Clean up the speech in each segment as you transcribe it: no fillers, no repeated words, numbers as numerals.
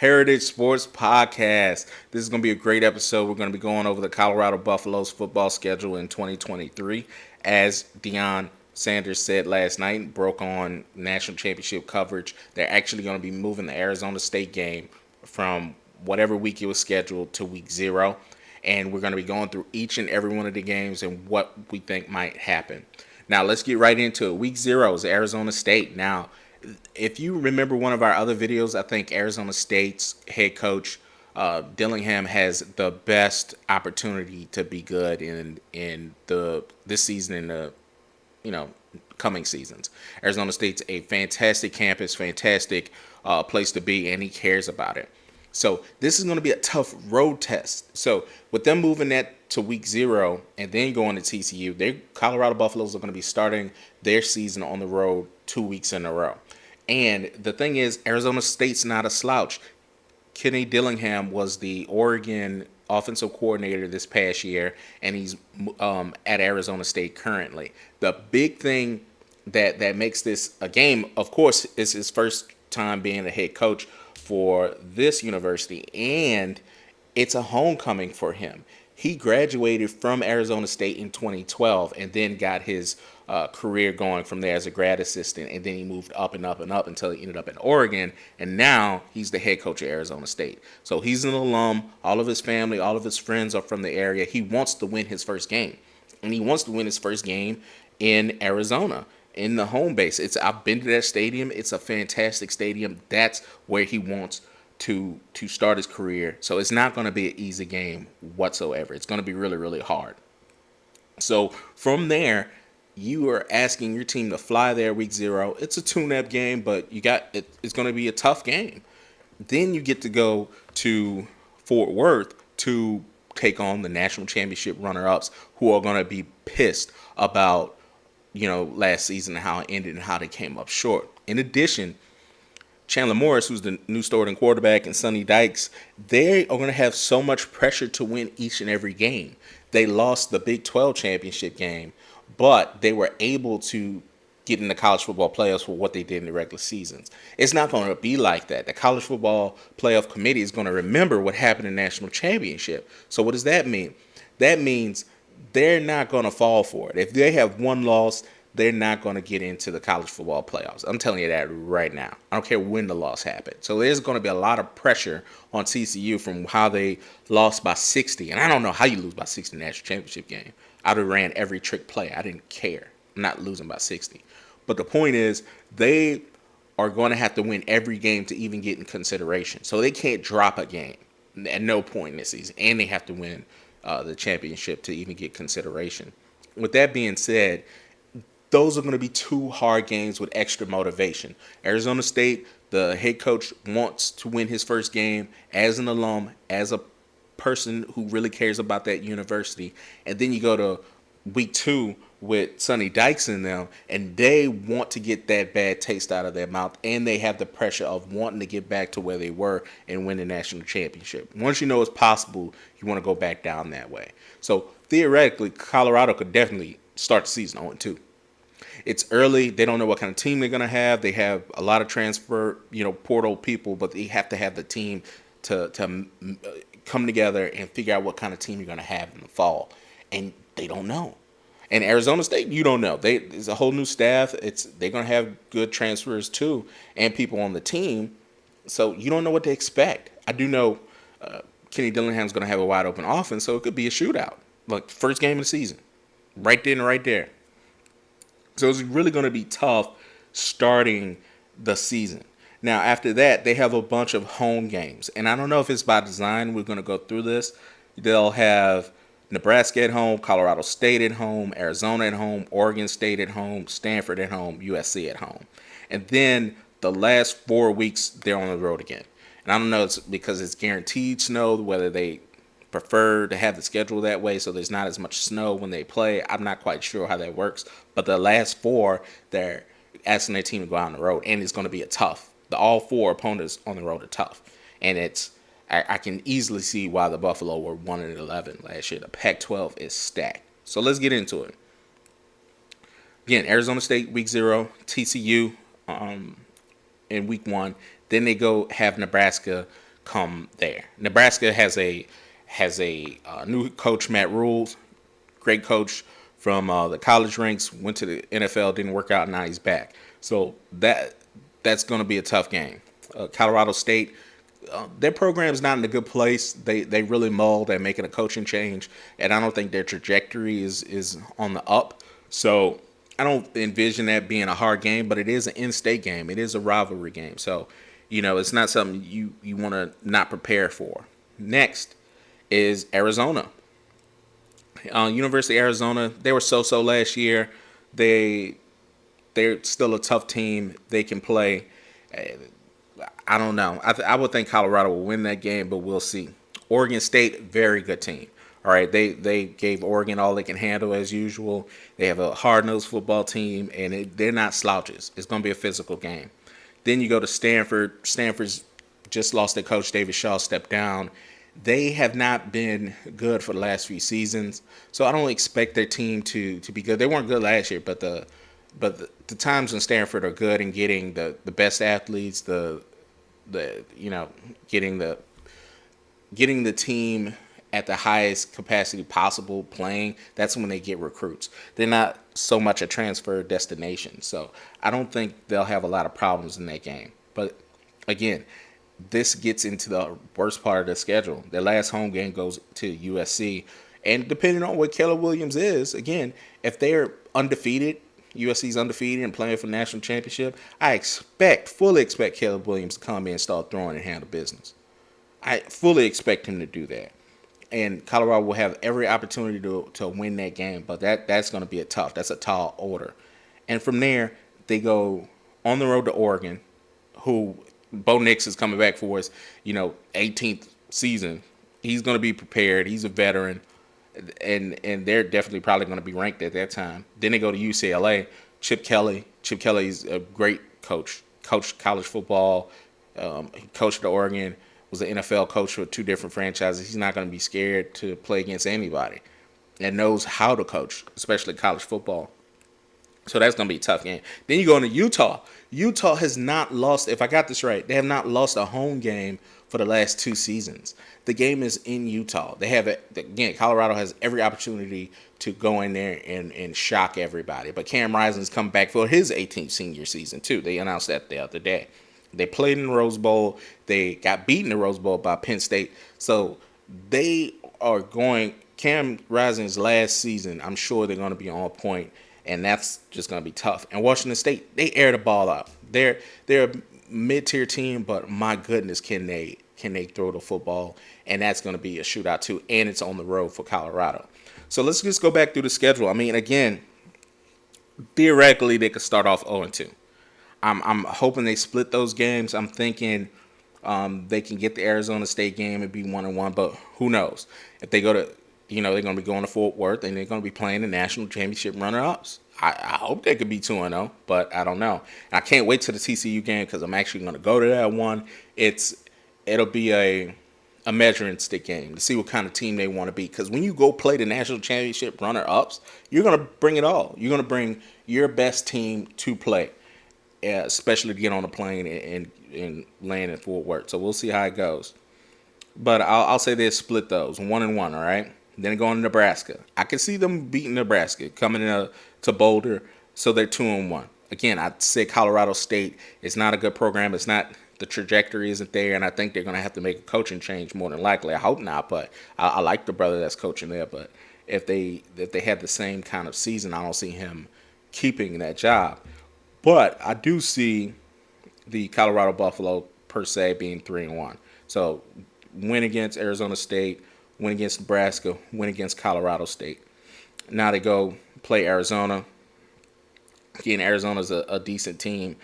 Heritage Sports Podcast. This is going to be a great episode. We're going to be going over the Colorado Buffaloes football schedule in 2023. As Deion Sanders said last night, broke on national championship coverage. They're actually going to be moving the Arizona State game from whatever week it was scheduled to week 0. And we're going to be going through each and every one of the games and what we think might happen. Now, let's get right into it. Week 0 is Arizona State. Now, if you remember one of our other videos, I think Arizona State's head coach Dillingham has the best opportunity to be good in this season and the coming seasons. Arizona State's a fantastic campus, fantastic place to be, and he cares about it. So this is going to be a tough road test. So with them moving that to week 0 and then going to TCU, Colorado Buffaloes are going to be starting their season on the road 2 weeks in a row. And the thing is, Arizona State's not a slouch. Kenny Dillingham was the Oregon offensive coordinator this past year, and he's at Arizona State currently. The big thing that makes this a game, of course, is his first time being the head coach for this university, and it's a homecoming for him. He graduated from Arizona State in 2012 and then got his career going from there as a grad assistant, and then he moved up and up and up until he ended up in Oregon, and now he's the head coach of Arizona State. So he's an alum. All of his family, all of his friends are from the area. He wants to win his first game, and he wants to win his first game in Arizona, in the home base. I've been to that stadium. It's a fantastic stadium. That's where he wants to start his career. So it's not going to be an easy game whatsoever. It's going to be really, really hard. So from there, you are asking your team to fly there week 0. It's a tune-up game, but it's going to be a tough game. Then you get to go to Fort Worth to take on the national championship runner-ups, who are going to be pissed about last season and how it ended and how they came up short. In addition, Chandler Morris, who's the new starting quarterback, and Sonny Dykes, they are going to have so much pressure to win each and every game. They lost the Big 12 championship game, but they were able to get in the college football playoffs for what they did in the regular seasons. It's not going to be like that. The college football playoff committee is going to remember what happened in the national championship. So what does that mean? That means they're not going to fall for it. If they have one loss, they're not going to get into the college football playoffs. I'm telling you that right now. I don't care when the loss happened. So there's going to be a lot of pressure on TCU from how they lost by 60. And I don't know how you lose by 60 in the national championship game. I'd have ran every trick play. I didn't care. I'm not losing by 60. But the point is, they are going to have to win every game to even get in consideration. So they can't drop a game at no point in this season. And they have to win the championship to even get consideration. With that being said, those are going to be 2 hard games with extra motivation. Arizona State, the head coach wants to win his first game as an alum, as a person who really cares about that university. And then you go to week 2 with Sonny Dykes in them, and they want to get that bad taste out of their mouth, and they have the pressure of wanting to get back to where they were and win the national championship. Once you know it's possible, you want to go back down that way. So theoretically, Colorado could definitely start the season 0-2. It's early. They don't know what kind of team they're going to have. They have a lot of transfer, portal people, but they have to have the team to come together and figure out what kind of team you're going to have in the fall. And they don't know. And Arizona State, you don't know. There's a whole new staff. They're going to have good transfers too, and people on the team. So you don't know what to expect. I do know Kenny Dillingham's going to have a wide open offense, so it could be a shootout, like first game of the season, right then and right there. So it's really going to be tough starting the season. Now, after that, they have a bunch of home games. And I don't know if it's by design. We're going to go through this. They'll have Nebraska at home, Colorado State at home, Arizona at home, Oregon State at home, Stanford at home, USC at home. And then the last 4 weeks, they're on the road again. And I don't know, it's because it's guaranteed snow, whether they prefer to have the schedule that way so there's not as much snow when they play. I'm not quite sure how that works. But the last 4, they're asking their team to go out on the road, and it's going to be a tough. All 4 opponents on the road are tough. And I can easily see why the Buffalo were 1-11 last year. The Pac-12 is stacked. So let's get into it. Again, Arizona State, week 0, TCU in week 1. Then they go have Nebraska come there. Nebraska has a new coach, Matt Rules, great coach from the college ranks. Went to the NFL, didn't work out. Now he's back. So that's going to be a tough game. Colorado State, their program's not in a good place. They really mulled at making a coaching change, and I don't think their trajectory is on the up. So I don't envision that being a hard game, but it is an in-state game. It is a rivalry game. So it's not something you want to not prepare for. Next is Arizona. University of Arizona, they were so-so last year. They're still a tough team. They can play. I don't know. I would think Colorado will win that game, but we'll see. Oregon State, very good team. All right, they gave Oregon all they can handle as usual. They have a hard-nosed football team, and they're not slouches. It's going to be a physical game. Then you go to Stanford. Stanford's just lost their coach. David Shaw stepped down. They have not been good for the last few seasons, so I don't expect their team to be good. They weren't good last year, but the times when Stanford are good and getting the best athletes, the getting the team at the highest capacity possible playing, that's when they get recruits. They're not so much a transfer destination. So I don't think they'll have a lot of problems in that game. But again, this gets into the worst part of the schedule. Their last home game goes to USC. And depending on what Caleb Williams is, again, if they're undefeated, USC's undefeated and playing for the national championship, I fully expect Caleb Williams to come in and start throwing and handle business. I fully expect him to do that. And Colorado will have every opportunity to win that game, but that's going to be that's a tall order. And from there, they go on the road to Oregon, who Bo Nix is coming back for his 18th season. He's going to be prepared. He's a veteran, and they're definitely probably going to be ranked at that time. Then they go to UCLA. Chip Kelly. Chip Kelly's a great coach. Coached college football. He coached at Oregon. Was an NFL coach for two different franchises. He's not going to be scared to play against anybody and knows how to coach, especially college football. So that's going to be a tough game. Then you go into Utah. Utah has not lost, if I got this right, they have not lost a home game for the last 2 seasons. The game is in Utah. They have it, again, Colorado has every opportunity to go in there and shock everybody. But Cam Rising's come back for his 18th senior season, too. They announced that the other day. They played in the Rose Bowl. They got beaten in the Rose Bowl by Penn State. So they are going, Cam Rising's last season, I'm sure they're going to be on point, and that's just going to be tough. And Washington State, they air the ball out. They're a mid-tier team, but my goodness, can they throw the football? And that's going to be a shootout too, and it's on the road for Colorado. So let's just go back through the schedule. I mean, again, theoretically, they could start off 0-2. I'm hoping they split those games. I'm thinking they can get the Arizona State game and be 1-1, but who knows? If they go to, they're going to be going to Fort Worth and they're going to be playing the national championship runner-ups. I hope they could be 2-0, but I don't know. And I can't wait to the TCU game because I'm actually going to go to that one. It'll be a measuring stick game to see what kind of team they want to be. Because when you go play the national championship runner-ups, you're going to bring it all. You're going to bring your best team to play. Especially to get on a plane and land in Fort Worth. So we'll see how it goes. But I'll say they split those 1-1. All right. Then going to Nebraska. I can see them beating Nebraska, coming to Boulder. So they're 2-1. Again, I'd say Colorado State is not a good program. It's not, the trajectory isn't there, and I think they're going to have to make a coaching change more than likely. I hope not, but I like the brother that's coaching there. But if they had the same kind of season, I don't see him keeping that job. But I do see the Colorado Buffalo, per se, being 3-1. So win against Arizona State, win against Nebraska, win against Colorado State. Now they go play Arizona. Again, Arizona's a decent team.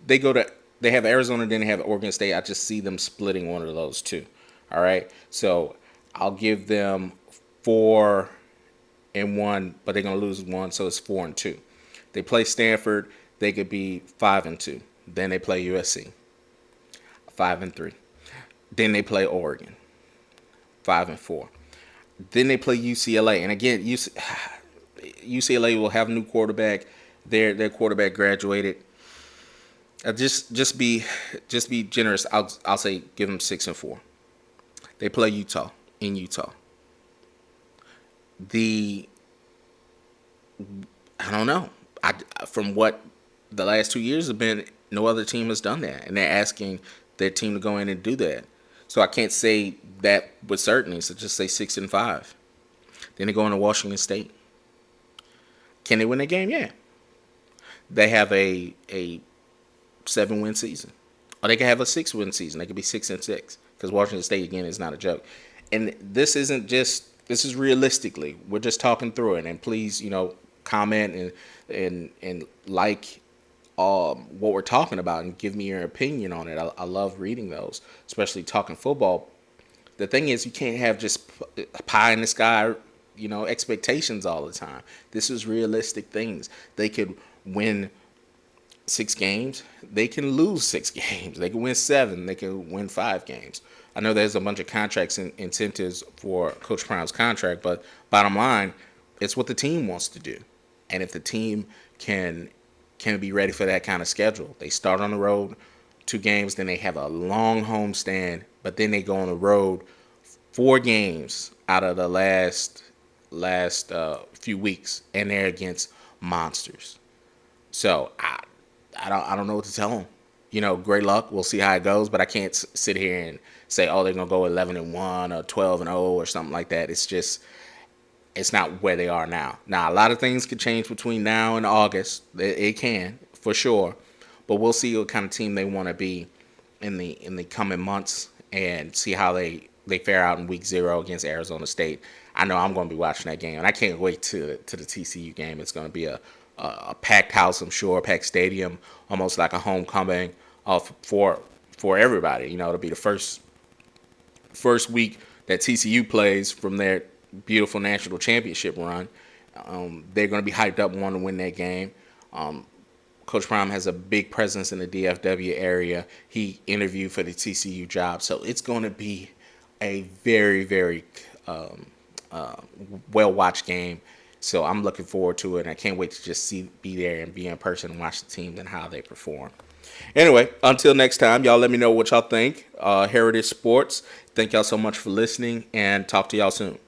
They have Arizona, then they have Oregon State. I just see them splitting one of those two. All right. So I'll give them 4-1, but they're going to lose one, so it's 4-2. They play Stanford, they could be 5-2. Then they play USC, 5-3. Then they play Oregon, 5-4. Then they play UCLA, and again, UCLA will have a new quarterback. Their quarterback graduated. Just be generous. I'll say give them 6-4. They play Utah in Utah. The I don't know. I from what the last 2 years have been, no other team has done that, and they're asking their team to go in and do that. So I can't say that with certainty. So just say 6-5. Then they go into Washington State. Can they win the game? Yeah. They have a 7-win season, or they could have a 6-win season. They could be 6-6 because Washington State again is not a joke. And this isn't just this is realistically. We're just talking through it, and please, comment and like what we're talking about and give me your opinion on it. I love reading those, especially talking football. The thing is, you can't have just pie in the sky, expectations all the time. This is realistic things. They could win 6 games. They can lose 6 games. They can win 7. They can win 5 games. I know there's a bunch of contracts and incentives for Coach Prime's contract, but bottom line, it's what the team wants to do. And if the team can be ready for that kind of schedule, they start on the road 2 games, then they have a long homestand, but then they go on the road 4 games out of the last few weeks, and they're against monsters. So I don't know what to tell them. Great luck. We'll see how it goes, but I can't sit here and say, oh, they're gonna go 11-1 or 12-0 or something like that. It's not where they are now. Now, a lot of things could change between now and August. It can, for sure. But we'll see what kind of team they want to be in the coming months and see how they fare out in week 0 against Arizona State. I know I'm going to be watching that game, and I can't wait to the TCU game. It's going to be a packed house, I'm sure, packed stadium, almost like a homecoming for everybody. It'll be the first week that TCU plays from their beautiful national championship run. They're going to be hyped up, wanting to win that game. Coach Prime has a big presence in the DFW area. He interviewed for the TCU job, so it's going to be a very, very well-watched game. So I'm looking forward to it, and I can't wait to just be there and be in person and watch the team and how they perform. Anyway, until next time, y'all let me know what y'all think. Heritage Sports, thank y'all so much for listening, and talk to y'all soon.